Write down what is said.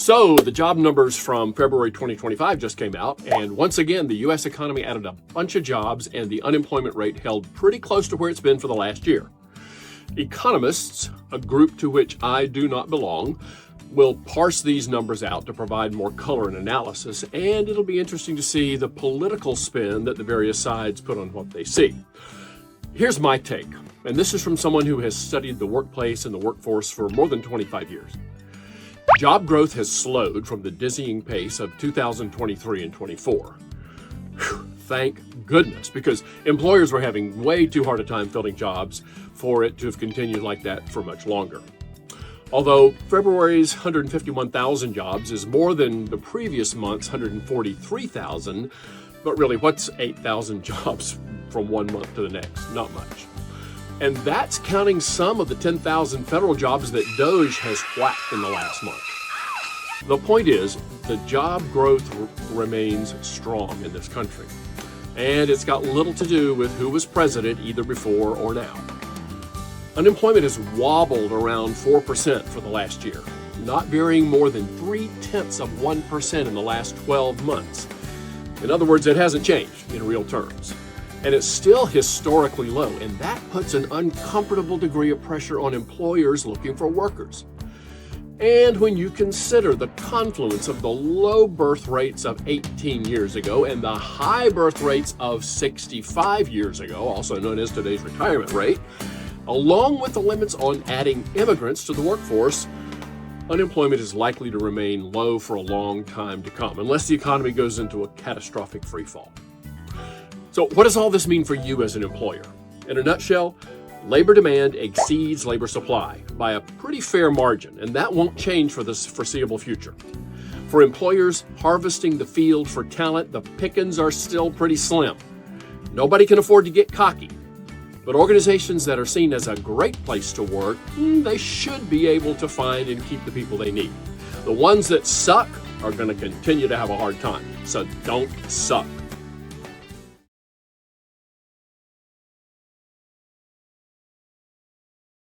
So the job numbers from February 2025 just came out, and once again, the U.S. economy added a bunch of jobs, and the unemployment rate held pretty close to where it's been for the last year. Economists, a group to which I do not belong, will parse these numbers out to provide more color and analysis, and it'll be interesting to see the political spin that the various sides put on what they see. Here's my take, and this is from someone who has studied the workplace and the workforce for more than 25 years. Job growth has slowed from the dizzying pace of 2023 and 24. Thank goodness, because employers were having way too hard a time filling jobs for it to have continued like that for much longer. Although February's 151,000 jobs is more than the previous month's 143,000, but really, what's 8,000 jobs from one month to the next? Not much. And that's counting some of the 10,000 federal jobs that DOGE has whacked in the last month. The point is, the job growth remains strong in this country. And it's got little to do with who was president either before or now. Unemployment has wobbled around 4% for the last year, not varying more than 0.3% in the last 12 months. In other words, it hasn't changed in real terms. And it's still historically low, and that puts an uncomfortable degree of pressure on employers looking for workers. And when you consider the confluence of the low birth rates of 18 years ago and the high birth rates of 65 years ago, also known as today's retirement rate, along with the limits on adding immigrants to the workforce, unemployment is likely to remain low for a long time to come, unless the economy goes into a catastrophic freefall. So what does all this mean for you as an employer? In a nutshell, labor demand exceeds labor supply by a pretty fair margin, and that won't change for the foreseeable future. For employers harvesting the field for talent, the pickings are still pretty slim. Nobody can afford to get cocky. But organizations that are seen as a great place to work, they should be able to find and keep the people they need. The ones that suck are going to continue to have a hard time, so don't suck.